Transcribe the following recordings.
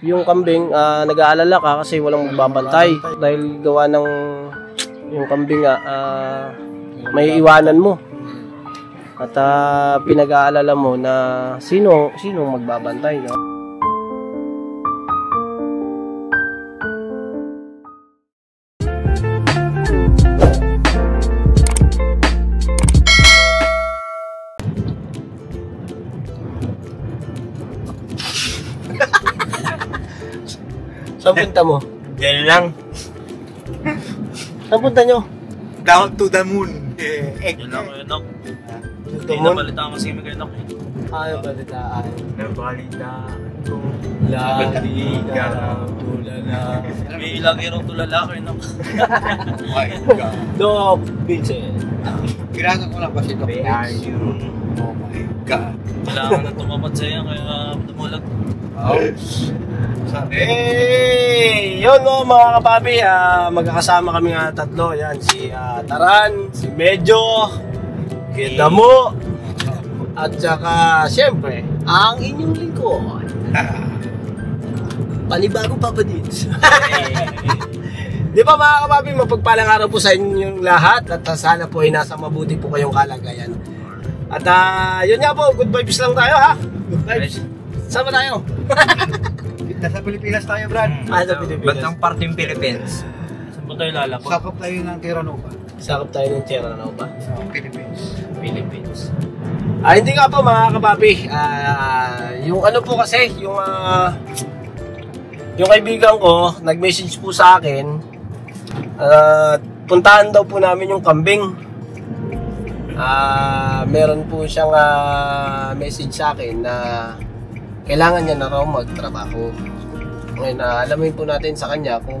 yung kambing, nag-aalala ka kasi walang magbabantay. Dahil gawa ng yung kambing may iwanan mo. At pinag-aalala mo na sino magbabantay, no? Saan punta mo? Diyan lang. Saan punta nyo? Down to the moon. Yun lang kayo, Nok. Hindi Nabalitaan kasi kami kayo, Nok. Ayaw balitaan. Nabalitaan ko. Lagi ka tulala. May lagi rin tulala kayo, Nok. Oh my God. Doc Vincent. Ginagawa ko lang kasi ito. Where are you? Oh my God. Kailangan na tumapat sa'yo, kaya tumulag. Ouch. Hey! Yun mo mga kapapi, magkakasama kami nga tatlo. Yan, si Taran, si Medyo, Damo, at saka siyempre, ang inyong lingkod. Panibagong Papa Dins. Di ba mga kapapi, mapagpalang araw po sa inyong lahat at sana po ay nasa mabuti po kayong kalagayan. At yun nga po, good vibes lang tayo ha. Good vibes. Sama tayo. Nasa Pilipinas tayo, Brad. Sa Pilipinas. Bantang parting Philippines. Saan ba tayo lalapag? Sakop tayo ng Terranova. Sakop tayo ng Terranova. Philippines. Philippines. Hindi nga po mga kapapi. Yung ano po kasi, yung kaibigan ko, nag-message po sa akin, puntahan daw po namin yung kambing. Meron po siyang message sa akin na kailangan niya na raw magtrabaho. Ngayon, alamin po natin sa kanya kung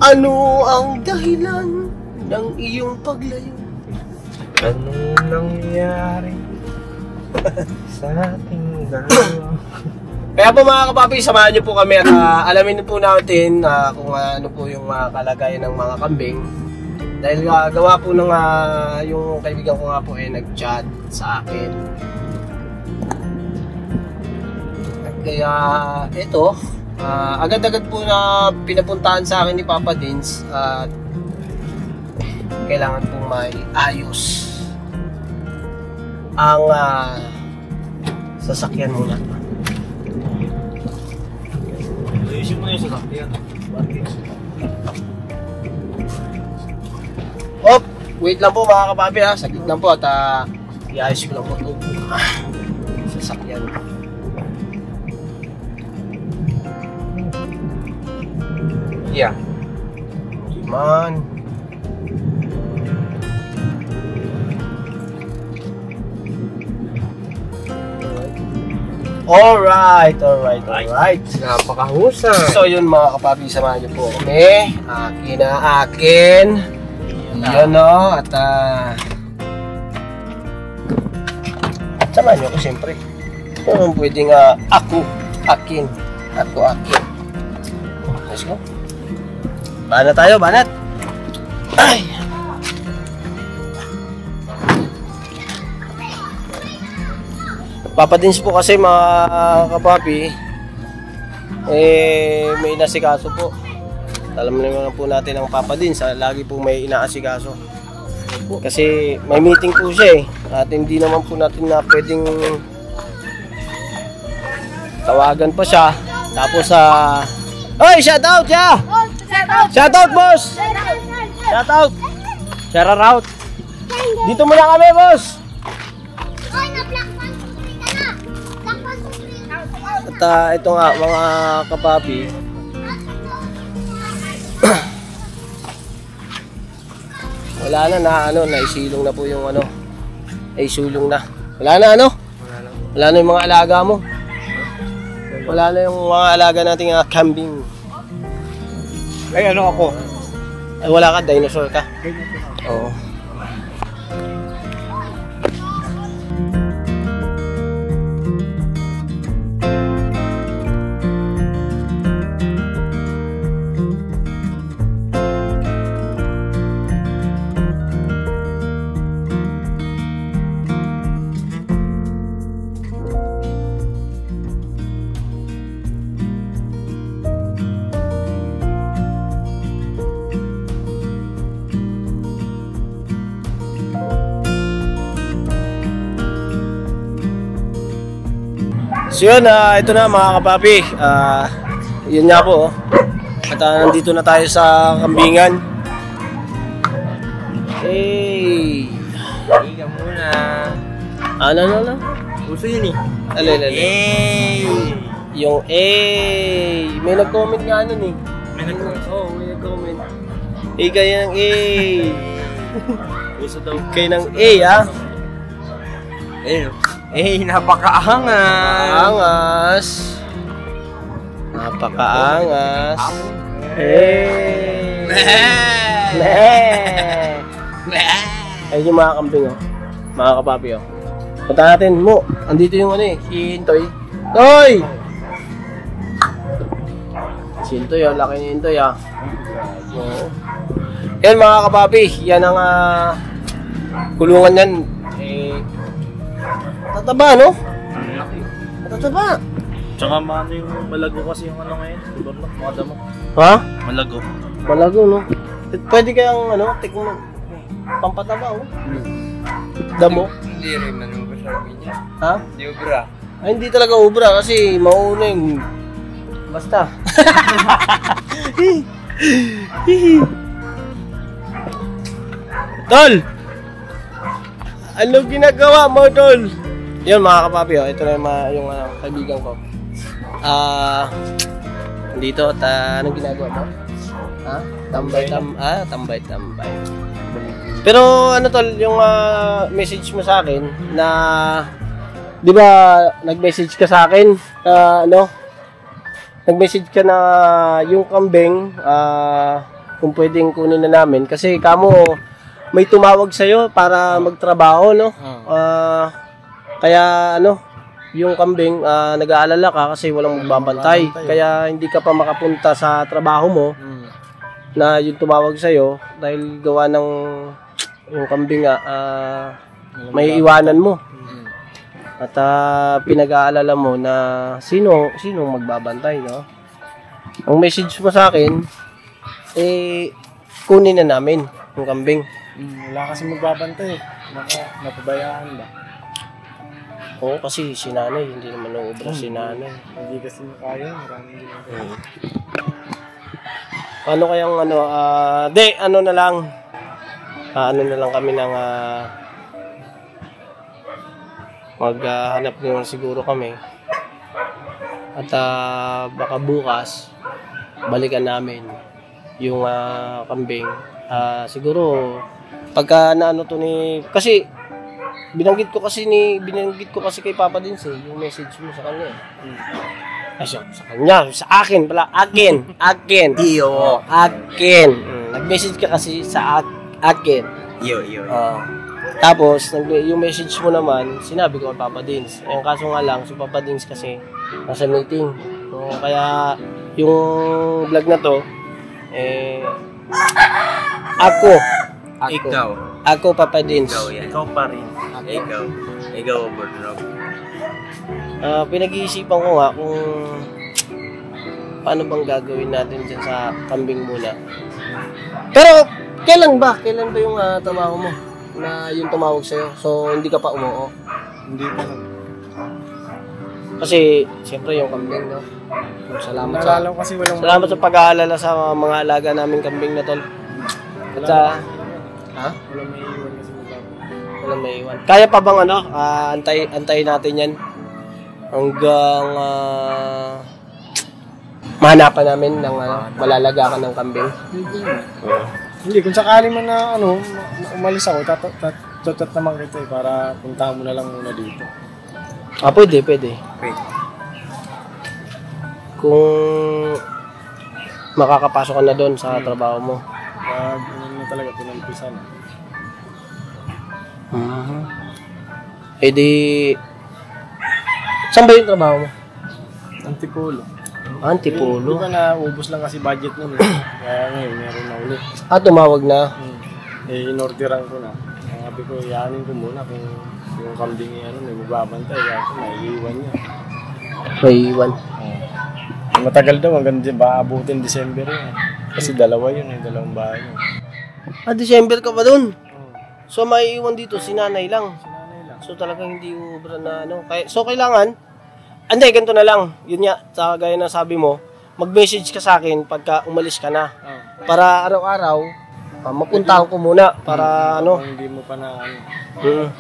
ano ang dahilan ng iyong paglayo. Anong nangyari sa ating dalawa? Kaya po mga kapapi, samahan niyo po kami at alamin po natin kung ano po yung kalagayan ng mga kambing. Dahil gawa po ng yung kaibigan ko nga po ay nag-chat sa akin. Kaya ito, agad-agad po na pinapuntahan sa akin ni Papa Dins at kailangan pong may ayos ang sasakyan muna. Ayusin mo na yung sasakyan. Hop! Wait lang po mga kapapi ha, saglit lang po at i-ayos ko lang po ito. Sasakyan. Yeah. Man. Alright. Napakahusay. So yun mga kapapi, samahan niyo po kami. Akin. Yan o. At samahan niyo ako siyempre. Kung pwedeng akin. Let's go. Banat tayo, banat. Ay. Papadins po kasi mga kapapi, may inasikaso po. Alam naman po natin ang papadins, lagi po may inaasikaso. Kasi may meeting po siya at hindi naman po natin na pwedeng tawagan pa siya. Tapos Oy, shout out ya! Shout out boss! Shout out! Shout out! Dito muna kami boss! At ito nga mga kapapi, wala na naisilong na po yung ay sulong na. Wala na Wala na yung mga alaga mo. Wala na yung mga alaga nating kambing. Ay, ano ako? Ay, wala ka, dinosaur ka. Oo. So yun, ito na mga kapapi. Yun nga po. At nandito na tayo sa kambingan. Hey! Higa muna. Ano? Gusto yun eh. Alala. Hey! Yung A. May nag-comment nga nun eh. May nag-comment. Oo, may nag-comment. Kaya ng A. Gusto daw. Kaya ng A, ha? Ayun. Eh, napakaangas. Napakaangas. Hey! Ayun yung mga kambing, oh. Mga kapapi, oh. Punta natin mo. Andito yung ano eh, si Intoy. Toy! Si Intoy, oh. Laki ni Intoy, ah. Oo. Yan mga kapapi, yan ang kulungan yan. Eh, tataba, no? Tataba. Tsaka ano yung malago kasi yung ano ngayon. Diba na? Mga damo. Ha? Malago. Malago, no? Pwede kayang, ano, tikman. Pampataba, oh. Damo. Hindi rin manubra sa amin niya. Ha? Hindi ubra. Ay, hindi talaga ubra kasi mauuna yung... Basta. Tol! Ano ginagawa mo, Tol? Yun mga kapapi, oh. Ito na yung kaibigan ko. Dito, anong ginagawa mo? Ha? Tambay. Pero ano tol, yung message mo sa akin na, di ba, nag-message ka sa akin, nag-message ka na yung kambing, kung pwedeng kunin na namin, kasi kamo, may tumawag sa'yo para magtrabaho, no? Kaya, yung kambing, nag-aalala ka kasi walang magbabantay, kaya hindi ka pa makapunta sa trabaho mo, na yung tumawag sa'yo, dahil gawa ng yung kambing may iwanan mo. At pinag-aalala mo na sinong magbabantay, no? Ang message mo sa akin, kunin na namin yung kambing. Wala kasi magbabantay. Napabayaan ba? Oo, kasi si nanay, hindi naman naubra si nanay. Hindi kasi kaya, maraming ginagawa. Paano kayang ano na lang kami ng maghanap naman siguro kami. At baka bukas balikan namin yung kambing. Siguro pagka naano to ni kasi binanggit ko kasi kay Papa Dins yung message mo sa kanya. Ay, sa kanya, sa akin pala, akin. Iyo. Akin. Nag-message ka kasi sa akin. Iyo. Tapos, yung message mo naman, sinabi ko kay Papa Dins. Yung kaso nga lang, si Papa Dins kasi nasa meeting. So, kaya, yung vlog na to, ako Papa Dins. Ikaw yan. Ikaw pa rin. Ikaw, Bernard. Pinag-iisipan ko nga kung paano bang gagawin natin dyan sa kambing muna. Pero, kailan ba yung trabaho mo na yung tumawag sa'yo? So, hindi ka pa umuo? Hindi pa. Kasi, siyempre yung kambing, no? Salamat sa pag-aalala sa mga alaga namin kambing na tol. At Walang may iwan kasi magbabantay. walang may iwan. Kaya pa bang antayin natin yan? Hanggang mahanapan namin ng malalaga ka ng kambing. Hindi, kung sakali man na umalis ako, tatat naman kita para puntahan mo na lang muna dito. Pwede. Wait. Kung makakapasok ka na doon sa trabaho mo. Pag na talaga pinampisan. Di saan ba yung trabaho mo? Antipolo. Antipolo. Di ba naubos lang kasi budget nun eh. Kaya ngayon, meron na ulit. Tumawag na. In-orderan ko na. Sabi ko, iyanin ko muna kung yung kambing may magbabantay. Kaya may iwan niya. May iwan. Matagal daw, hanggang abutin December yun. Kasi dalawa yun dalawang bahay yun. December ka ba dun? So may iwan dito, si nanay lang. Sinanay lang. So talagang hindi ubra na So kailangan Hindi, ganito na lang. Yun nga, sa gaya ng sabi mo, mag-message ka sa akin pagka umalis ka na. Para araw-araw, mapuntahan ko muna para ano. Hindi mo pa na ano.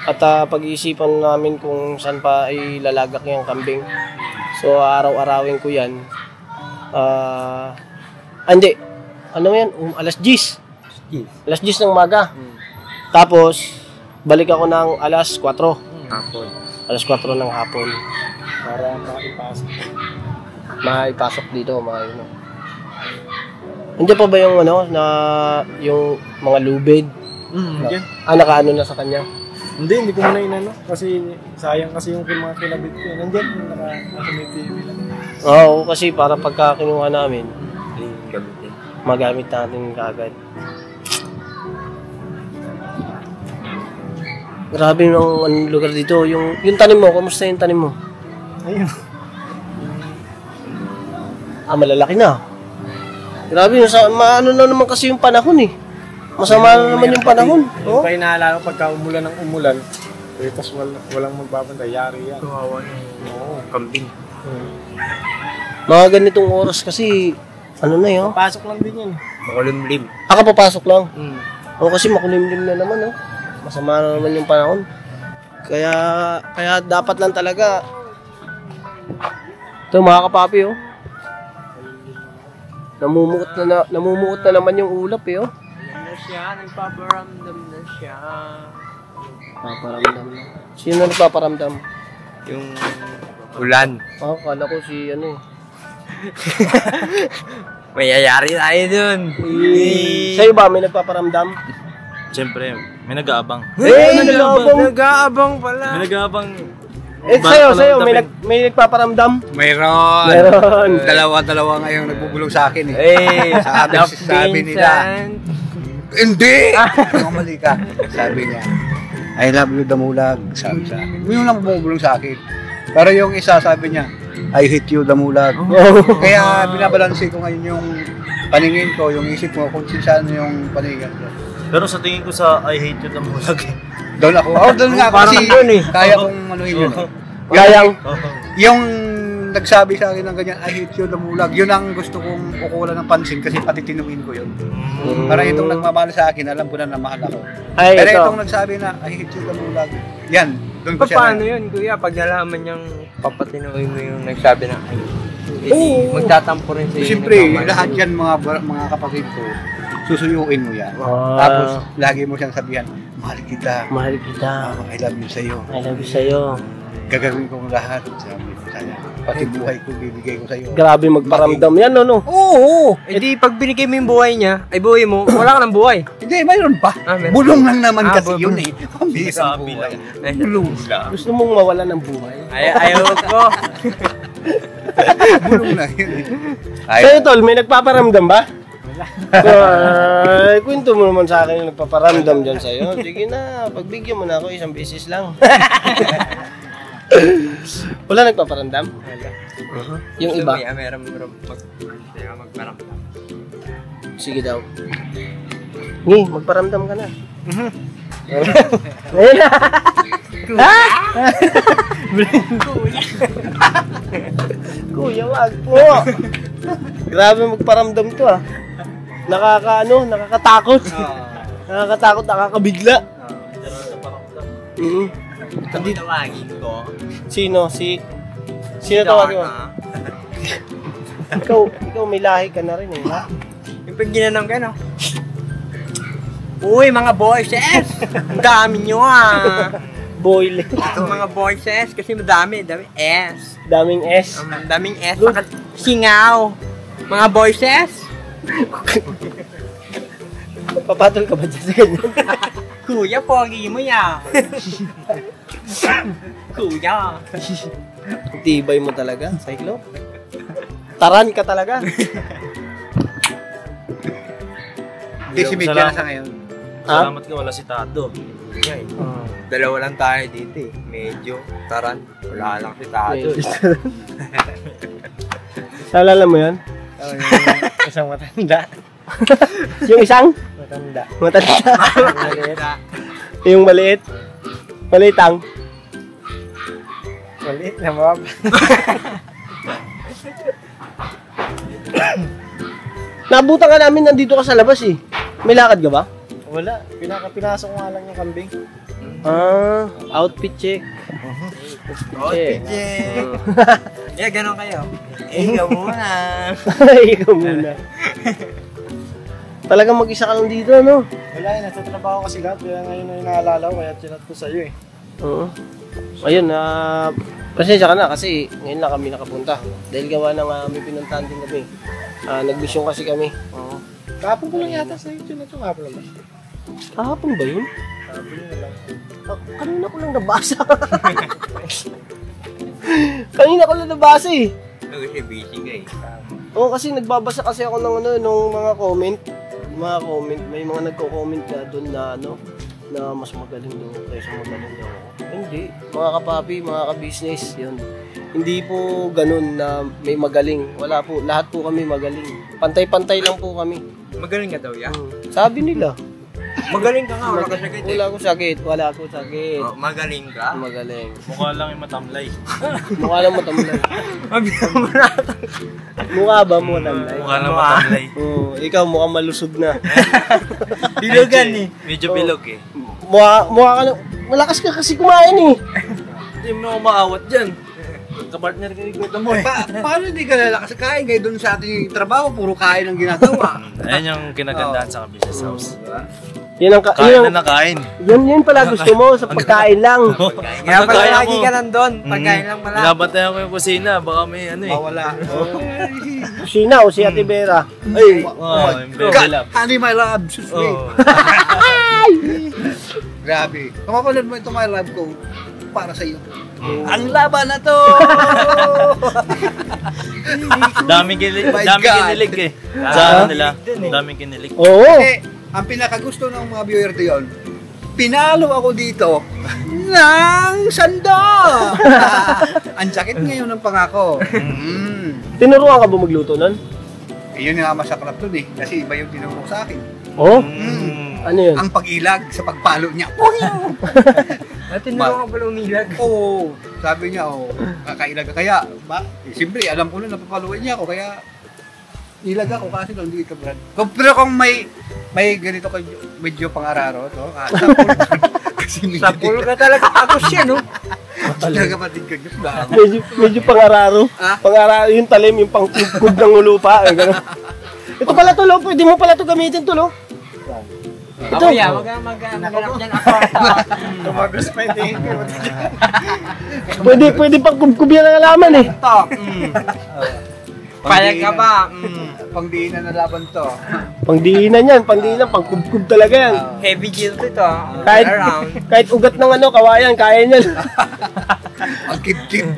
At pag-iisipan namin kung saan pa ilalagak yung kambing. So araw-arawin ko yan. Hindi. Ano yan? Alas 10. Alas 10 ng umaga. Tapos, balik ako ng alas 4. Hapon. Alas 4 ng hapon. Para maipasok. Maipasok dito, ano. Andiyan pa ba yung ano, na yung mga lubid? Yan. Nakaano na sa kanya? Hindi ko muna inano. Kasi sayang kasi yung mga kilabit ko. Nandiyan, nasa may TV lang. Oo, kasi para pagka kinuha namin, Gamitin. magamit natin kagad. Grabe yung anong lugar dito. Yung tanim mo, kamusta yung tanim mo? Ayun. Malalaki na. Grabe, ano na naman kasi yung panahon eh. Masama na naman yung panahon. Yung pa inaalala ko pagka umulan ng umulan, tapos walang magbabantay, yari yan. Kawawa ng kambing. Mga ganitong oras kasi, ano na yun? Pasok lang din yan. Makulimlim. Papasok lang. O kasi makulimlim na naman, oh. Masama na naman yung panahon. Kaya dapat lang talaga. Ito mga kapapi, oh. Namumuot na naman yung ulap, eh, oh. Ayan na siya, nagpaparamdam na siya. Paparamdam na. Sino nagpaparamdam? Yung ulan. Kala ko si ano, eh. Mayayari tayo dun. Sa'yo ba may nagpaparamdam? Siyempre, may nag-aabang. Nag-aabang pala. May nag-aabang. Sa'yo, may nagpaparamdam? Mayroon. Dalawa ngayong nagbubulong sa akin eh. Sabi nila. Hindi! Mali ka. Sabi niya, I love you Damulag. Sabi sa akin. Yung lang bumubulong sa akin. Pero yung isa sabi niya, I hate you Damulag. Kaya binabalansin ko ngayon yung paningin ko, yung isip ko, kung saan yung paningin ko. Pero sa tingin ko sa I hate you Damulag eh. Doon ako. Doon nga ako kasi kaya kong anuhin yun. Yung nagsabi sa akin ng ganyan, I hate you Damulag, yun ang gusto kong kukulan ng pansin kasi pati tinuin ko yun. Para itong nagmamahal sa akin, alam ko na mahal ako. Pero itong nagsabi na, I hate you Damulag, yan, doon ko siya. Paano yun, kuya? Pag nalaman niyang papatinuin mo yung nagsabi na, magtatampo rin sa iyo. Siyempre, lahat yan mga kapatid ko, susuyuin mo yan. Tapos, lagi mo siyang sabihan, mahal kita. Mahal kita. I love you sa'yo. I love you sa'yo. Gagawin ko lahat. Sabi ko sa'yo. Pati buhay ko, bibigay ko sa'yo. Grabe magparamdam yan, no? Oo! Eh di, pag binigay mo yung buhay niya, ay buhay mo, wala ka ng buhay. Hindi, mayroon pa. Meron. Bulong lang naman kasi bulong. yun eh. Ang bisang buhay. Bulong lang. Gusto mong mawala ng buhay? Ayaw ko. Bulong lang yun eh. Sa'yo, tol, may nagpaparamdam ba? Kwento mo naman sa akin yung nagpaparamdam dyan sa'yo. Sige na, pagbigyan mo na ako isang beses lang. Wala nagpaparamdam? Wala. Yung iba? Meron magparamdam. Sige daw. Magparamdam ka na. Ngayon na. Kuya, wag po. Grabe magparamdam to ah. Nakakatakot. Nakakatakot, nakakabigla. Hindi tawagin ko. Sino tawagin mo? Ikaw may lahi ka na rin eh, ha? Yung pag ginanong ka, no? Uy, mga boyses! Ang dami nyo ah! Boil. Ito mga boyses, kasi daming S. Daming S. Daming S. Singaw. Mga boyses? Papatol ka ba dyan sa ganyan? Kuya, pogi mo yan. Kuya. Tibay mo talaga, Cyclo. Taran ka talaga. Hindi si Medya na sa ngayon. Salamat ka, wala si Tado. Dalawa lang tayo dito eh. Medyo, taran. Wala lang si Tado. Naalala mo yan? Isang matanda. Yung isang? Matanda. Yung maliit. Malitang. Maliit na mab. Nabutan ka namin, nandito ka sa labas eh. May lakad ka ba? Wala. Pinasok ko nga lang yung kambing. Outfit check. Outfit check. Yeah, ganun kayo. Ikaw muna. Ikaw muna. Talagang mag-isa ka lang dito, no? Wala eh, nagtatrabaho kasi lahat. Kaya ngayon na inaalala ko, kaya chinat ko sa'yo eh. Oo. Ayun, pasensya ka na kasi ngayon lang kami nakapunta. Dahil gawa ng may pinuntahan din kami. Nag-mission kasi kami. Oo. Kahapon ko lang yata sa'yo, chinat yung kahapon lang. Kahapon ba yun? Kahapon yun na lang. Kanina ko lang nabasa. Kanina ko lang nabasa eh. Kasi busy ka eh. Oo, kasi nagbabasa kasi ako ng nung mga comment. May mga nagko-comment na doon na na mas magaling daw kaysa magaling daw ako. Hindi, mga kapapi, mga ka-business, yun. Hindi po ganun na may magaling. Wala po, lahat po kami magaling. Pantay-pantay lang po kami. Magaling ka daw, ya? Sabi nila. Magaling ka nga, wala ka sakit eh. Wala ko sakit. Oh, magaling ka? Magaling. Mukha lang yung matamlay. Mukha lang matamlay. Mukha ba mo matamlay? Mukha lang matamlay. Oo, ikaw mukhang malusog na. Bilogan eh. Medyo bilog eh. Mukha ka na, malakas ka kasi kumain eh. Hindi mo na umaawat dyan. Kapartner ka ni Kuya mo eh. Paano hindi ka lalakas kain? Ngayon doon sa ating trabaho, puro kain ang ginagawa. Ayan yung kinagandahan sa business house. Yan ang Kain na nakain. Yan pala gusto mo sa pagkain lang. Kaya pala lagi ka nandun. Pagkain lang pala. Binabantayan ko yung kusina. Baka may ano eh. Mawala. Sina o si Ate Vera. Ay, Yung baby love. honey my love, sus me. Oh. Grabe. Kung mapanood mo ito my love ko, para sa iyo. Ang laban na to! Daming My kinilig eh. Sa ano nila. Daming kinilig. Oo. Kasi, ang pinakagusto ng mga viewer doon, pinalo ako dito ng sanda! Ang sakit ngayon ng pangako. Tinuruan ka ba magluto nun? Yun nga masaklap dun eh, kasi iba yung tinuro sa akin. Oo. Ano yun? Ang pag-ilag sa pagpalo niya. Tinuro ka pala umilag. Oo, sabi niya, kakailag ka kaya. Siyempre, alam ko na napapaluin niya ako, kaya ilag ako kasi lang dito, Brad. Pero kung may ganito ka medyo pang-araro, Sapul ka talaga. Ako siya, no? talaga kapatid ka, Diyos ba? Medyo pang-araro. Pang-araro yung talim, yung pang-kub ng lupa. Ito pala tulo, pwede mo pala ito gamitin tulo. Ako yan, mag-anap dyan ako. Tumagos pa yung tingin ko. Pwede pang kubkub yan ang alaman eh. Ito. Payag ka ba? Pangdiinan na laban to. Pangdiinan yan, pang kubkub talaga yan. Heavy guilt ito. Kahit ugat ng kawayan, kaya niyan. Ang kid-kid.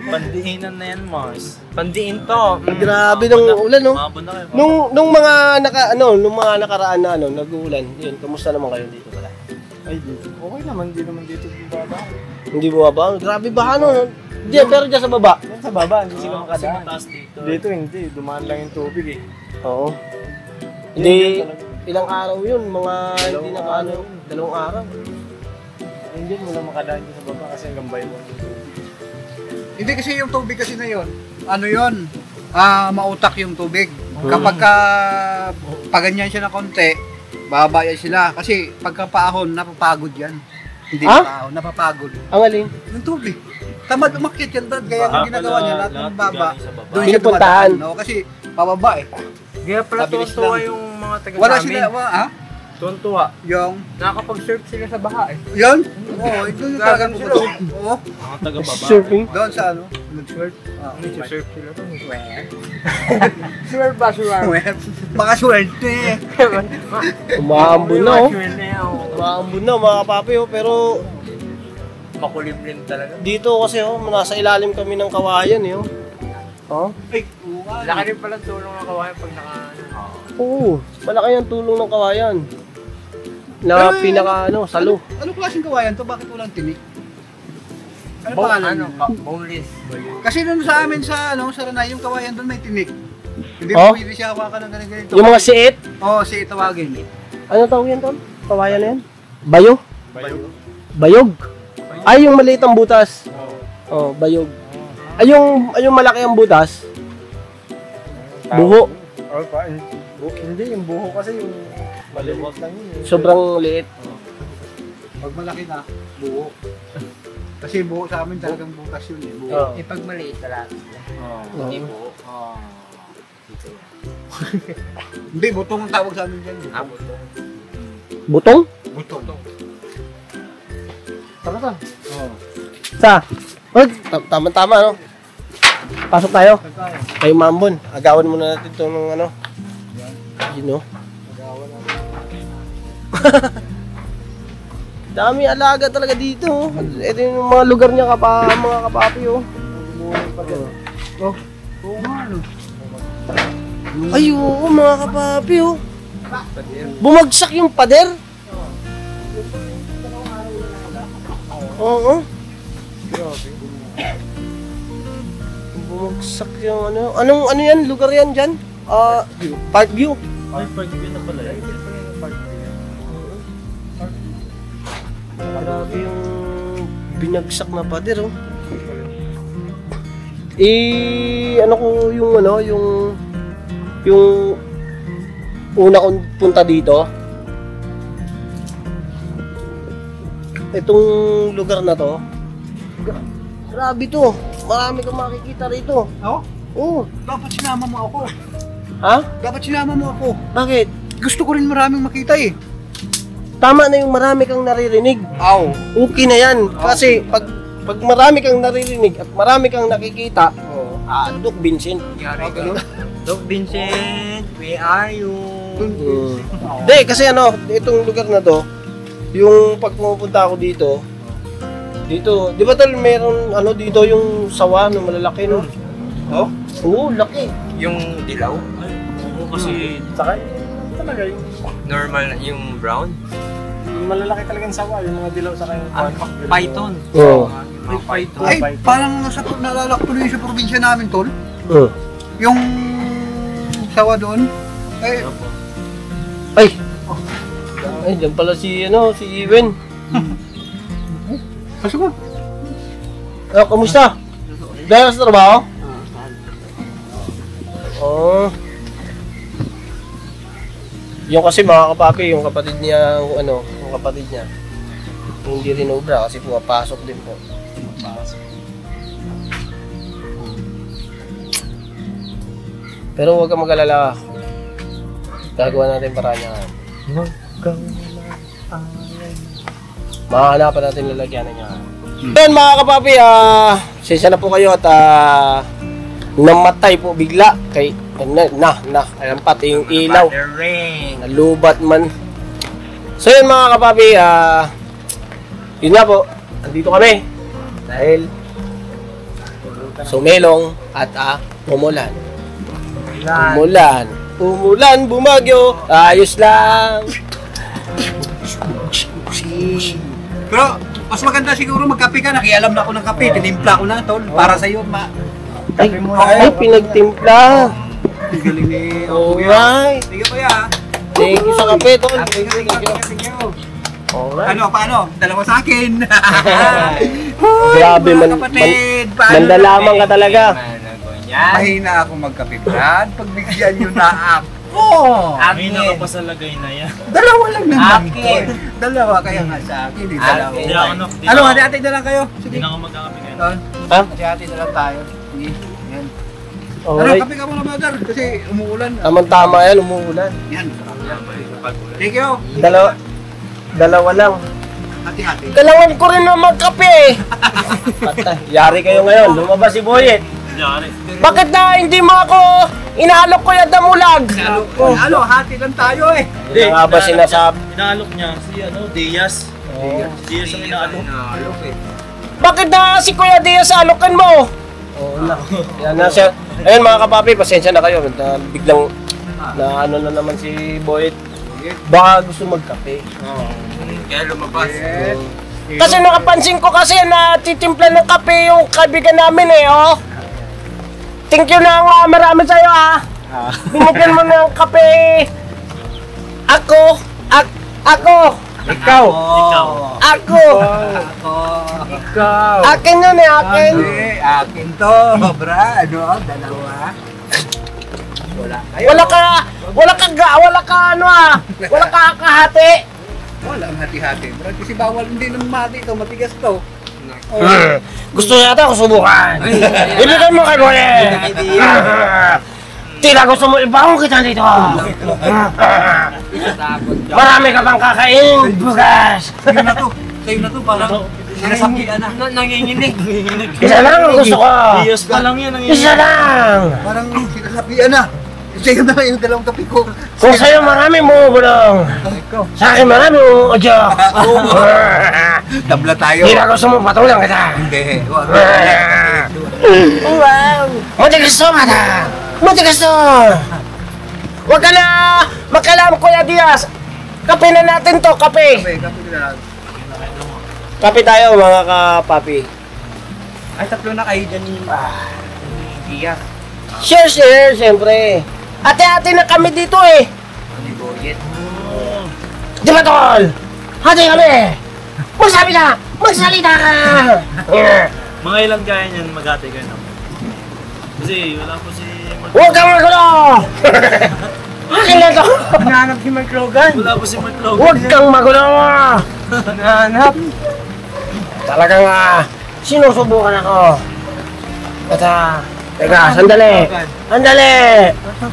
Pandiinan na yan, Mars. Pandiin to. Grabe ng ulan, no? Umabot na kayo. Nung mga nakaraan na nag-uulan, yun, kamusta naman kayo dito pala? Ay, dito. Okay naman, hindi naman dito bumaba. Hindi bumaba? Grabe ba no? Pero dyan sa baba. Yan sa baba, hindi sila Kasi makadaan. mataas dito. Dito hindi, dumaan lang yung tubig eh. Oo. Hindi, ilang araw yun, mga hindi nakaano, 2 araw. Hindi mo lang makadaan dito sa baba kasi hanggang bayo mo. Hindi kasi yung tubig kasi na yun. Ano yun? Mautak yung tubig. Kapag paganyan siya na konti, babaya sila. Kasi pagkapaahon, napapagod yan. Hindi paahon, napapagod. Ang alin? Yung tubig. Tamad umakyat yan, Brad. Kaya ang ginagawa niya, lahat ng baba, doon siya Pinupuntahan. dumadaan. No? Kasi pababa eh. Kaya pala Mabilis tuwa lang. yung mga taga Wala namin. sila, Tuwa. Yung, Nakakapag-surf sila sa baha eh. yun? Oo, doon yung talagang sila. Oo. Mga taga-baba. Surfing? Doon sa ano, nag-sword. Nag-surf sila to. Surf ba? Surf. Baka swerte. Umaambon na oh. Umaambon na mga kapapi oh. Pero Makulimlim talaga. dito kasi oh, nasa ilalim kami ng kawayan eh oh. Oh? Ay, Laki rin pala tulong ng kawayan pag naka... Oo, malaki ang tulong ng kawayan. Na pinaka salo. ano klaseng kawayan to? Bakit walang tinik? Ano Bone, pangalan? boneless. Kasi nung sa amin sa Ranay, yung kawayan doon may tinik. Hindi Oh? pwede siya hawakan ng ganito. Yung mga siit, Oo, si tawagin. ano tawag yan tol? Kawayan na yan? Bayo? Bayog? Ay, yung maliit ang butas. Oh, bayog. Ay, yung malaki ang butas. Buho. Or pa, hindi, yung buho kasi yung maliwag lang yun. Sobrang liit. Pag malaki na, buo. Kasi buo sa amin talagang butas yun eh. Buo. Oh. Pag maliit talaga. Hindi buo. Hindi, butong ang tawag sa amin dyan. Butong. Butong? Butong. Talaga? Sa? Tama-tama, no? Pasok tayo. Kay Mambon. Agawan muna natin ito ng ano. Yun, no? Dami alaga talaga dito. Oh. Ito yung mga lugar niya, mga kapapi, oh. Oh, oo nga, ano. Ay, oo, mga kapapi, oh. Bumagsak yung pader. Oo. Bumagsak yung ano. Ano yan? Lugar yan dyan? Parkview. Ay, Parkview na pala yan. Grabe yung binagsak na pader, oh. Ano ko yung una kong punta dito. Itong lugar na to. Grabe to. Marami kang makikita rito. Oo? Oo. Dapat sinama mo ako. Ha? Dapat sinama mo ako. Bakit? Gusto ko rin maraming makita eh. Tama na yung marami kang naririnig. Aw. Okay na yan. Kasi pag marami kang naririnig at marami kang nakikita, Doc Vincent. Yari ka. Doc Vincent, where are you? Hindi, kasi itong lugar na to, yung pag pumupunta ako dito, di ba tol, meron dito yung sawa na malalaki, no? Oh? Oo, laki. Yung dilaw? Ay, oo, kasi Saka talaga yung Normal na yung brown? malalaki talagang sawa, yung mga dilaw sa kayong Python. Oo. Mga python. Ay, parang naalala ko tuloy sa probinsya namin, tol. Yung sawa doon. Ay, dyan pala si Iwen. Pasok mo. Kamusta? Dahil sa trabaho? Oo. Yung kasi mga kapapi, yung kapatid niya, yung kapatid niya, hindi rin obra kasi pumapasok din po. Pero huwag kang mag-alala. Gagawa natin paraan niya. Mahahanapan natin lalagyan niya. Then mga kapapi, sensya na po kayo at namatay po bigla kay alam pati yung ilaw nalubat man. So yun mga kapapi, yun nga po, andito kami dahil sumelong at umulan, bumagyo, ayos lang. Pero mas maganda siguro magkape ka. Nakialam na ako ng kape. Tinimpla ko na, tol. Para sa'yo, Ay, pinagtimpla. Galing ni Alright. Sige kuya. Thank you sa kape, tol. Thank you. Alright. Paano? Dalawa sa akin. Grabe, mga kapatid. Paano mandalaman ka talaga. Mahina ako magkape, Brad. Pagbigyan nyo na ako. may naka pa sa lagay na yan. Dalawa lang naman. Dalawa kaya nga sa akin. Dalawa. Hindi ako Ano, hati-hati na lang kayo. Hindi na ako magkakape ngayon. Ha? Hati-hati na lang tayo. Sige. Yan. Alright. Kape ka muna, brother. Kasi umuulan. Tama yan, umuulan. Yan. Thank you. Dalawa lang. Hati-hati. Kailangan ko rin na magkape. Patay. Yari kayo ngayon. Lumabas si Boyet. Yari. Bakit na hindi mo ako inaalok ko yung damulag? Ano, hati lang tayo eh. Hindi nga ba sinasabi? Inaalok niya si Diaz. Si Diaz ang inaalok. Bakit na si Kuya Diaz alokan mo? Oo na. Yan na siya. Ayun mga kapapi, pasensya na kayo. Biglang na na naman si Boyet. Baka gusto magkape. Kaya lumabas. Kasi nakapansin ko kasi na titimpla ng kape yung kaibigan namin eh, oh. Thank you na nga marami sa'yo, ah. Binigyan mo ng kape. Ako. Ikaw. Ako. Ikaw. Akin yun eh, akin. Hindi, akin to. Brad, ano? Dalawa. Wala kayo. Wala ka ano ah. Wala ka kahati. Wala ang hati-hati. Brad, kasi bawal hindi ng mati to. Matigas to. Gusto yata ako subukan. Ibigay mo kay Boye. Tila gusto mo ibangon kita dito. Marami ka bang kakain, bukas. Sa'yo na to. Parang sinasabihan na. Nanginginig. Isa lang ang gusto ko. Iyos pa lang yan. Isa lang. Parang sinasabihan na. Sa'yo na yung dalawang kape ko. Kung sa'yo marami mo bulong. Sa akin marami mo udyok. Tabla tayo. Tila gusto mo patulang kita. Hindi. Wag. Wow! Matigas to, mata! Matigas to! Huwag ka na makialam, Kuya Diaz! Kape na natin to, kape! Kape na. Kape tayo, mga kapapi. Ay, tatlo na kayo dyan ni Gia. Share, siyempre. Ate-ate na kami dito eh. Ni Boyet. Di ba, tol? Hati kami! Magsalita ka! Mga ilang kaya niyan mag-ate kayo naman. Kasi wala po si Huwag kang magulo! Akin na to! Hinahanap si Mark Logan. Wala po si Mark Logan. Huwag kang magulo! Hinahanap. Talagang sinusubukan ako. At teka, sandali! Saan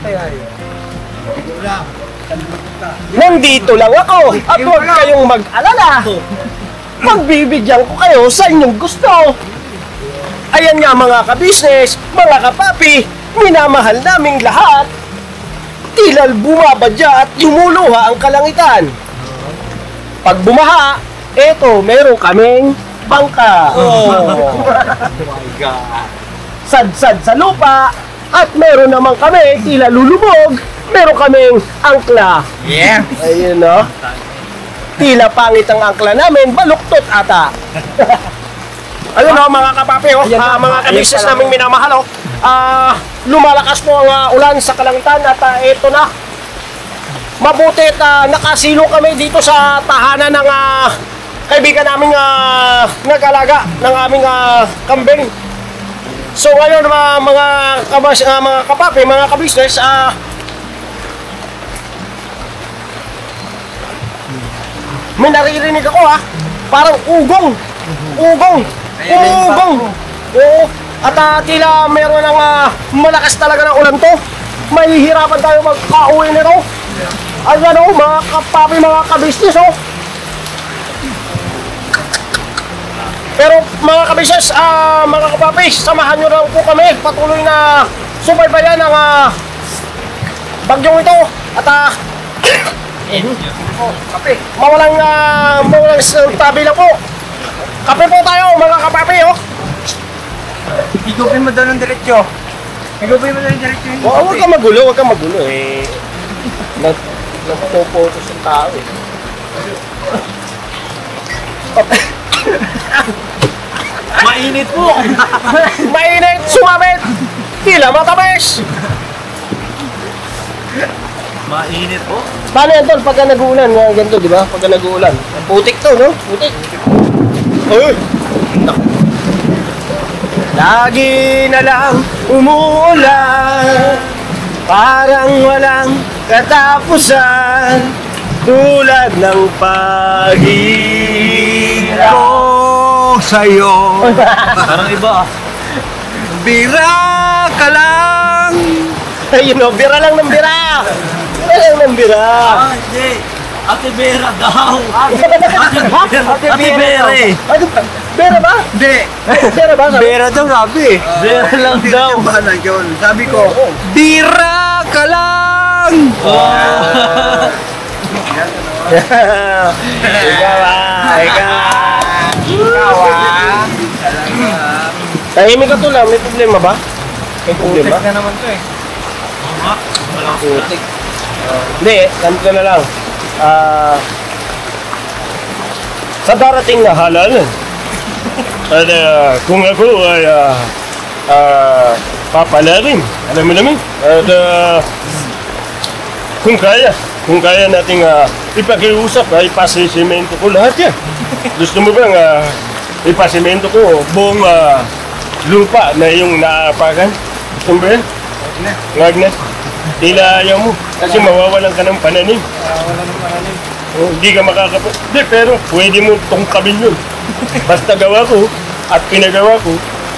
kaya yun? Nandito lang ako! At huwag kayong mag-alala! Magbibigyan ko kayo sa inyong gusto! Ayan nga mga kabisnes, mga kapapi, minamahal naming lahat! Tila bumabadya at lumuluha ang kalangitan! Pag bumaha, eto, meron kaming bangka! Oh my God. Sad-sad sa lupa, at meron naman kami, tila lulubog, meron kaming angkla. Yeah. Ayun no? Tila pangit ang angkla namin, baluktot ata. Ayun no, mga kapapi, mga kabisnes naming minamahal, lumalakas po ang ulan sa kalangitan at ito na. Mabuti at nakasilo kami dito sa tahanan ng kaibigan naming nag-alaga ng aming kambing. So ngayon mga kapapi, mga kabisnes, may naririnig ako parang ugong. Oo. At tila meron ng malakas talaga ng ulan to. Mahihirapan tayo magka-uwi nito. Ayan o, mga kapapi, mga kabisnes o. Pero mga kabisnes, mga kapapi, samahan nyo lang po kami. Patuloy na subaybayan ang bagyong ito. At kape. Mawalang tabi lang po. Kape po tayo, mga kapapi, oh. Higupin mo daw ng diretsyo. Huwag kang magulo, eh. Nagpo-photo sa tao, eh. Mainit po! Mainit, sumabit, tila matabes. Mainit po? Paano yan, tol, pagka nag-uulan, ganito, di ba? Pagka nag-uulan. Putik to, no? Putik. Ay! Lagi na lang umuulan, parang walang katapusan, tulad ng paghihirap Ko sa'yo. Parang iba Bira ka lang. Ayun o, bira lang ng bira! Bira lang ng bira! Hindi! Ate Vera daw! Ate Bera! Bera ba? Hindi. Bera ba? Bera daw sabi. Vera lang daw! Bahala yun. Sabi ko, bira ka lang. Ikaw tahimik ka to lang, may problema ba? May problema? Putik na naman to eh. Putik. Hindi, ganito na lang. Sa darating na halalan, at kung ako ay papalarin, alam mo naman, at Kung kaya nating ipakiusap, ipasisemento ko lahat yan. Gusto mo bang ipasemento ko buong lupa na yung naapakan? Gusto mo ba yan? Huwag na. Tila ayaw mo. Kasi mawawalan ka ng pananim. Wala nang pananim. Oh, hindi ka Hindi, pero pwede mo tungkabin yun. Basta gawa ko at pinagawa ko,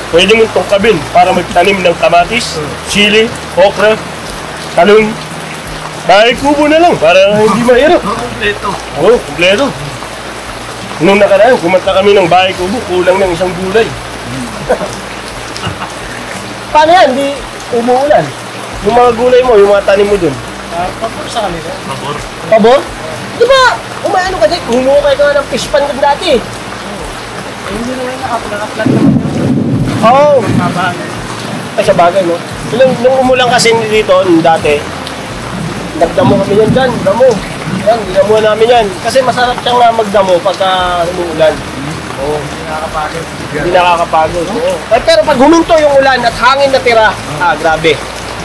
pwede mo tungkabin para magtanim ng kamatis, sili, okra, talong. Bahay kubo na lang para hindi mahirap. Kompleto. Oo, kumpleto. Nung nakaraan, kumanta kami ng bahay kubo, kulang ng isang gulay. Paano yan? Hindi umuulan. Yung mga gulay mo, yung mga tanim mo dun. Pagpapos sa kanila. Pabor. Pabor? Di ba, umaano ka din, humukay ka ng fish pan dun dati. Hindi naman nakaplat naman yung Oo. mababa. Ay, sa bagay, no? Nung umulang kasi dito, dati, nagdamo kami yan dyan, damo. Yan, dinamuhan namin yan. Kasi masarap siyang magdamo pagka umuulan. Oo. Hindi nakakapagod. Oo. Eh, pero pag huminto yung ulan at hangin na tira, grabe.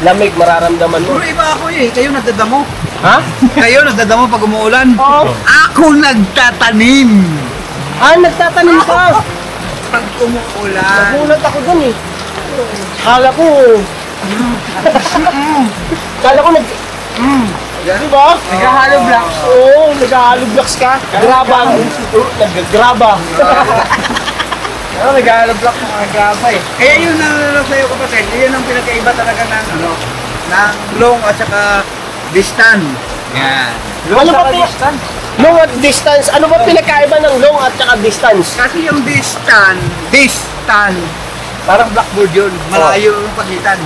Lamig, mararamdaman mo. Pero iba ako eh. Kayo nagdadamo. Ha? Kayo nagdadamo pag umuulan. Oo. Ako nagtatanim. Nagtatanim pa. Pag umuulan. Nagulat ako dun eh. Kala ko... Kala ko Di ba? Naghahalo blocks. Oo, naghahalo blocks ka. Graba. Nag-graba. Naghahalo blocks mga graba eh. Kaya yun ang sa'yo kapatid. Yun ang pinakaiba talaga ng ng long at saka distant. Yan. Ano ba long at distance? Ano ba pinakaiba ng long at saka distance? Kasi yung distant, parang blackboard yun. Malayo yung pagitan.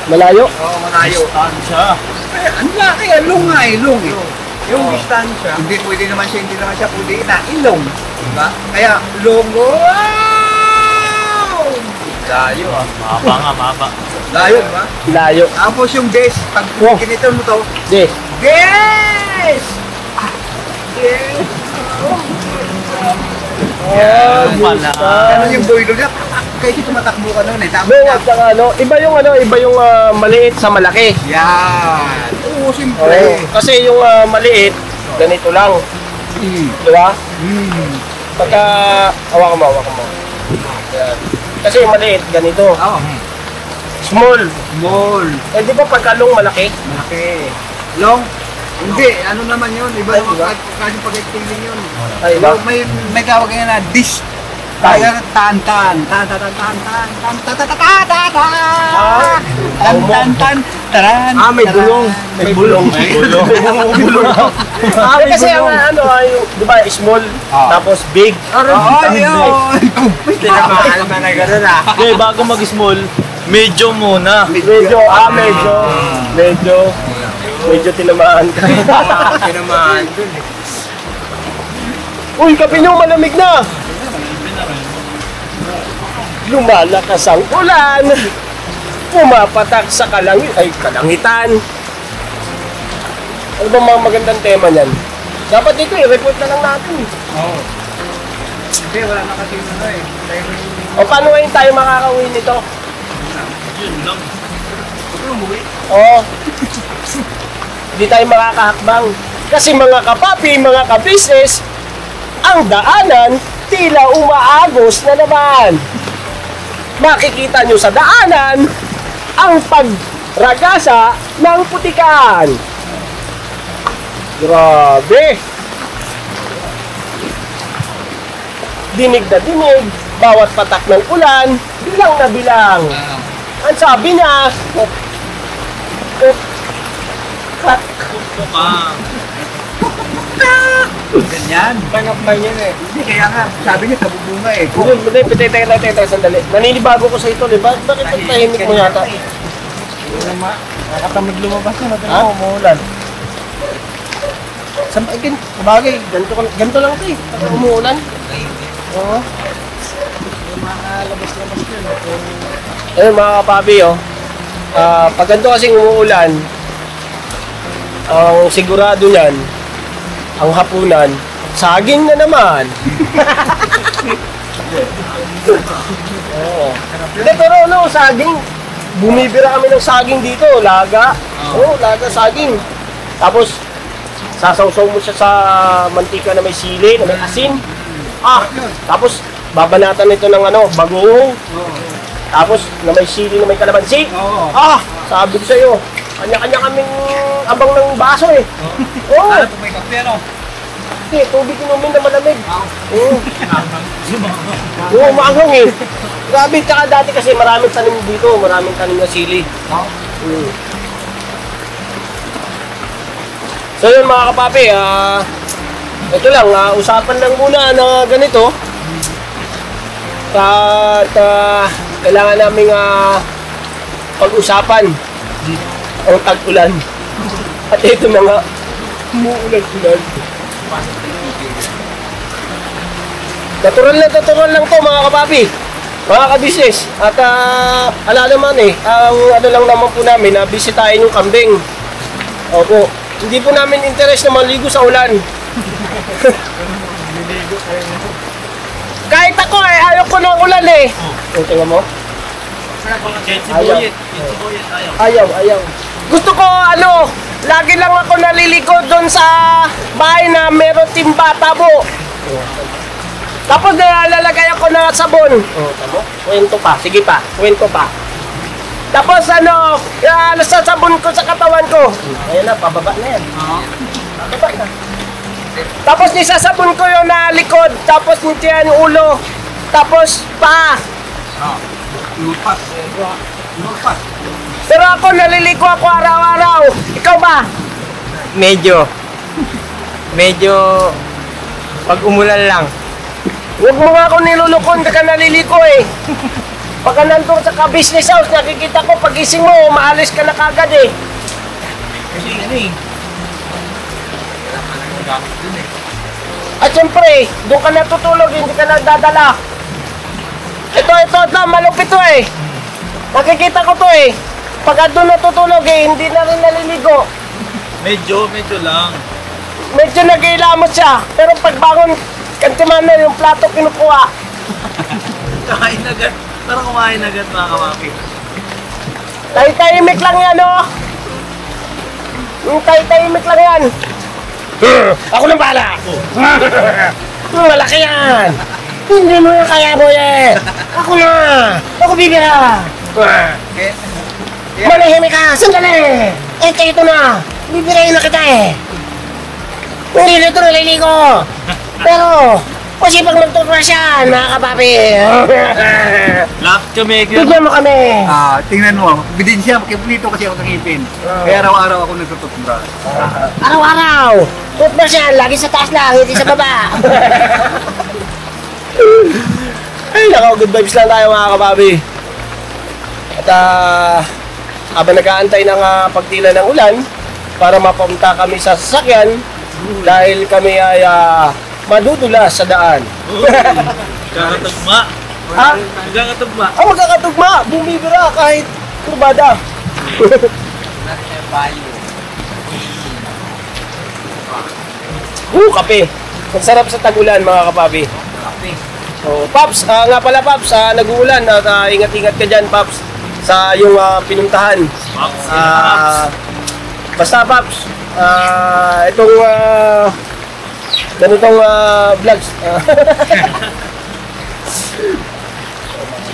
Malayo? Oo, malayo. Tansya. Kaya, ang laki, long nga eh, long eh. Yung distansya, hindi naman siya pwede na ilong. Diba? Kaya, long, wow! Layo ah. Mahaba nga, mahaba. Layo, diba? Layo. Tapos yung des, pag kinito mo to, Des. des! Des! Pala. Ganun yung boilo niya. Kasi tumatakbo ka noon eh. Tama Long na. at saka iba yung maliit sa malaki. Yan. Oo, Oo, siyempre. kasi yung maliit, ganito lang. Di ba? Pagka, hawakan mo. Yan. Kasi yung maliit, ganito. Oo. Small. Small. Eh, di ba pagka long malaki? Malaki. Long? Hindi, ano naman yun? Iba Ay, naman iba? kasi pag-acting yun. Ay, iba? May tawag nga na dish. Kaya tan. Taran. May bulong. May bulong. Kasi ang yung, di ba, small, tapos big. Ayun. Tinamaan na na gano'n ah. Okay, bago mag-small, medyo muna. Medyo tinamaan ka. Tinamaan dun eh. Uy, kape nyo, malamig na! Lumalakas ang ulan, pumapatak sa kalangitan. Ano ba mga magandang tema niyan? Dapat dito i-report na lang natin. Oo. Hindi, wala na kasi ano eh. O paano ngayon tayo makakauwi nito? Yun lang. Oo. Hindi tayo makakahakbang. Kasi mga kapapi, mga kabisnes, ang daanan tila umaagos na naman. Makikita nyo sa daanan ang pagragasa ng putikan. Grabe! Dinig na dinig, bawat patak ng ulan, bilang na bilang. Ang sabi niya, Ganyan. Pangampay yan eh. Hindi, kaya nga, sabi niya, kabubunga eh. Teka, sandali. Naninibago ko sa ito, di ba? Bakit tahimik mo yata? Nakatamad lumabas na natin Ha? mo, umuulan. Bagay, ganito lang ito eh. Pag umuulan. Oo. Ayun mga kapabi, pag ganito kasing umuulan, ang sigurado niyan, ang hapunan, saging na naman. Oo. Hindi, pero saging. Bumibira kami ng saging dito, laga. Oo, laga saging. Tapos, sasawsaw mo siya sa mantika na may sili, na may asin. Tapos, babanatan ito ng bagoong. Tapos, na may sili, na may kalamansi. Sabi ko sa'yo, kanya-kanya kaming abang ng baso eh. Oo. Ano kung may kape, ano? Hindi, tubig inumin na malamig. Oo. Oo, maanghang eh. Grabe, tsaka dati kasi maraming tanim dito, maraming tanim na sili. So yun mga kapapi, ito lang, usapan lang muna na ganito. At kailangan naming pag-usapan ang tag-ulan. At ito na nga, umuulan-ulan. Natural lang to mga kapapi, mga kabisnes. At ala naman ang lang naman po namin na bisitahin yung kambing. Opo, hindi po namin interest na maligo sa ulan. Kahit ako ayaw ko ng ulan tingnan mo. Ayaw. Gusto ko lagi lang ako naliligo doon sa bahay na meron timba tabo. Tapos nalalagay ako ng sabon. Tamo? Kwento pa. Sige pa. Kwento pa. Tapos sa sabon ko sa katawan ko. Ayan na, pababa na yan. Pababa na. Tapos nisasabon ko yung likod. Tapos nito yan ulo. Tapos paa. Lupas. Pero ako naliligo ako araw-araw. Ikaw ba? Medyo pag umulan lang. Huwag mo nga ako nilulukon, ka naliligo Pagka nandun sa ka-business house, nakikita ko pagising mo, maalis ka na kagad At syempre, doon ka natutulog, hindi ka nagdadala. Ito, malupit to Nakikita ko to Pagka doon natutulog hindi na rin naliligo. Medyo lang. Medyo nag-iilamot siya, pero pagbangon, kantiman na yung plato kinukuha. Kain agad. Parang kumain agad mga kapapi. Tahimik lang yan Tahimik lang yan. Ako nang bahala. Malaki yan. Hindi mo yung kaya mo Ako na. Ako bibira. Manahimik ka. Sandali. Ito na. Bibirayin na kita Hindi na ito naliligo. Pero, kasi pag mag-toothbrush yan, mga kapapi. Lahat kami. Bigyan mo kami. Tingnan mo, bidensya, kiplito kasi ako ng ipin. Kaya araw-araw ako nagtututubra. Araw-araw. Toothbrush yan, lagi sa taas lang, hindi sa baba. Ay, good vibes lang tayo mga kapapi. At habang nag-aantay ng pagtila ng ulan, para mapunta kami sa sasakyan, dahil kami ay madudulas sa daan. Magkakatugma. Magkakatugma. Magkakatugma. Bumibira kahit kurbada. Kape. Ang sarap sa tag-ulan mga kapapi. So, Paps, nga pala Paps, nag-uulan at ingat-ingat ka dyan Paps sa iyong pinuntahan. Basta Paps, itong ganitong vlogs.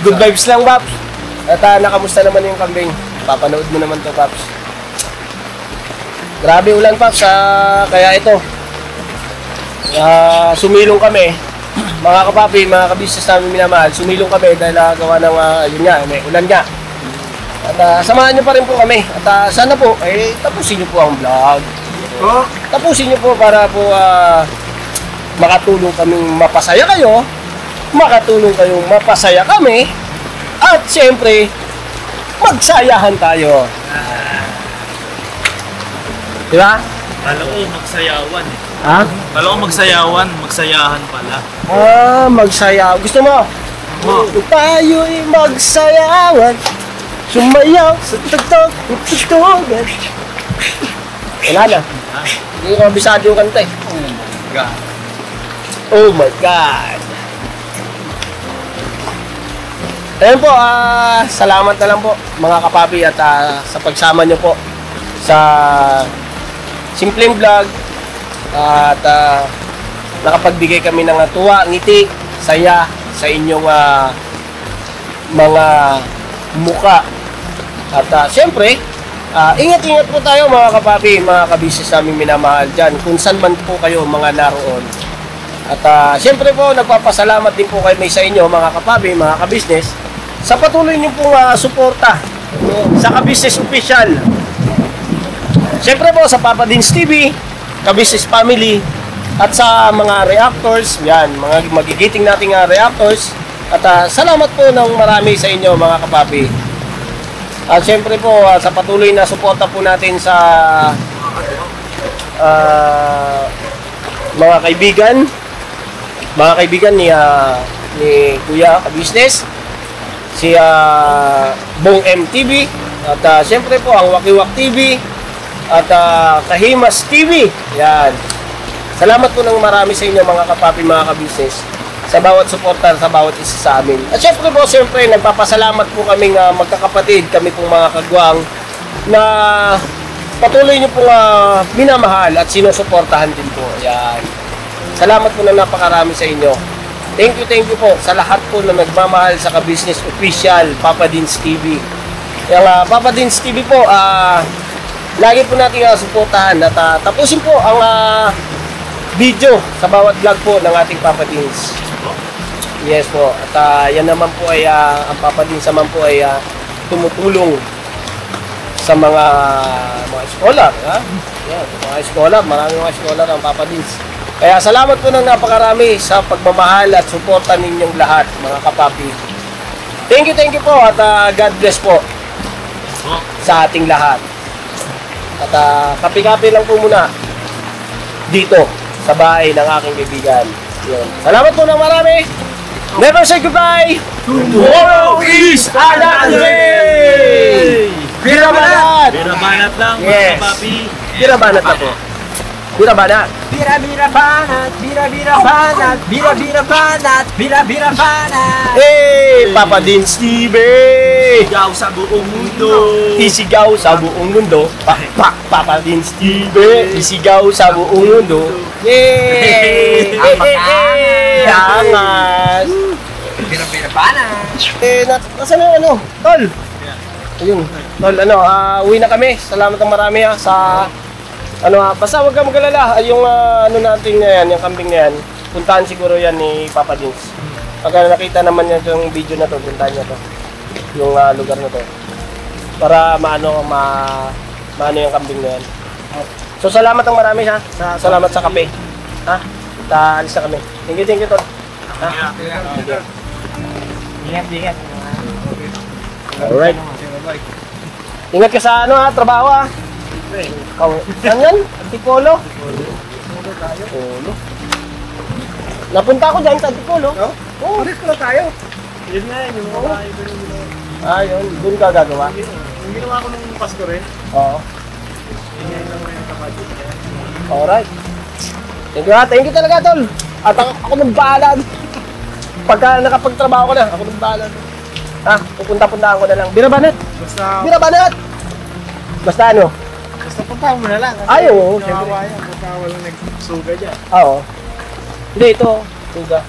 Good vibes lang Paps. At nakamusta naman yung kambing. Papanood mo naman to Paps. Grabe ulan Paps, kaya ito sumilong kami mga kapapi, mga kabisnes namin minamahal. Sumilong kami dahil gawa ng yun nga, may ulan nga. At samahan nyo pa rin po kami. At sana po, tapusin nyo po ang vlog. Tapusin nyo po para po makatulong kaming mapasaya kayo, makatulong kayong mapasaya kami, at siyempre, magsayahan tayo. Diba? Kala ko magsayawan Ha? Kala ko magsayahan pala. Magsayaw. Gusto mo? Tayo'y magsayawan, sumayaw sa tugtog, tugtugan. Wala na. Hindi ko mabisado yung kanta Oh my God. Ayun po, salamat na lang po mga kapapi at sa pagsama nyo po sa simpleng vlog at nakapagbigay kami ng tuwa, ngiti, saya sa inyong mga muka. At syempre, ingat-ingat po tayo mga kapapi, mga kabisnes namin minamahal dyan, kung saan man po kayo mga naroon. At syempre po, nagpapasalamat din po kayo may sa inyo mga kapapi, mga kabisnes, sa patuloy niyo pong suporta sa Kabisnes Official. Syempre po sa Papa Dins TV, Kabisnes Family, at sa mga reactors, yan, mga magigiting nating reactors. At salamat po ng marami sa inyo mga kapapi. At syempre po sa patuloy na suporta po natin sa mga kaibigan ni Kuya Kabisnes, si Bong MTV, at syempre po ang Wakiwak TV, at Kahimas TV. Yan. Salamat po ng marami sa inyo mga kapapi, mga kabisnes, sa bawat suporta sa bawat isa sa amin. At syempre po, nagpapasalamat po kaming magkakapatid, kami pong mga kagwang, na patuloy nyo pong minamahal at sinusuportahan din po. Yan. Salamat po na napakarami sa inyo. Thank you po sa lahat po na nagmamahal sa Kabisnes Official, Papa Dins TV. Yung Papa Dins TV po, lagi po natin suportahan at tapusin po ang video sa bawat vlog po ng ating Papa Dins. Yes po. At yan naman po ay ang Papa Dins naman po ay tumutulong sa mga scholar. Yan, mga scholar, maraming mga scholar ang Papa Dins. Kaya salamat po ng napakarami sa pagmamahal at suporta ninyong lahat mga kapapi. Thank you po at God bless po sa ating lahat. At kapi-kapi lang po muna dito sa bahay ng aking kaibigan. Yun. Salamat po ng marami. Never say goodbye. Tomorrow is another day. Birabanat! Birabanat lang mga Yes. kapapi. Birabanat na po. Birabanat. Bira-bira banat, bira-bira banat, bira-bira banat, bira-bira banat. Hey, Papa Dins TV! Ikaw sa buong mundo. Isigaw sa buong mundo. Papa Dins TV! Isigaw sa buong mundo. Yay! Angas! Bira-bira banat. Nasaan na yung Tol? Ayun. Tol, uwi na kami. Salamat ng marami sa basta huwag ka magalala, yung natin na yan, yung kambing na yan, puntahan siguro yan ni Papa Dins. Pagka nakita naman niya yung video na to, puntahan niya to, yung lugar na to, para maano yung kambing na yan. So salamat ng marami ha, salamat sa kape. Ha? Alis na kami. Thank you Tol. Ha? Ingat. Alright. Ingat ka sa trabaho ha. Saan yan? Antipolo? Antipolo. Napunta ako dyan sa Antipolo. Oo, rin ko na tayo. Yun nga yun, yung mga iba yung ginawa. Yun. Doon ka gagawa? Yung ginawa ko nung Pasko rin. Oo. Yun nga yun lang yung kapatid. Alright. Thank you talaga, Tol. At ako nang bahala. Pagka nakapagtrabaho ko na, ako nang bahala. Pupunta-puntahan ko na lang. Birabanat! Birabanat! Basta Basta puntahan mo na lang. Ay, oo. Siyempre. Kawawa yan. Baka walang nagsuga dyan. Oo. Hindi, ito. Tuga.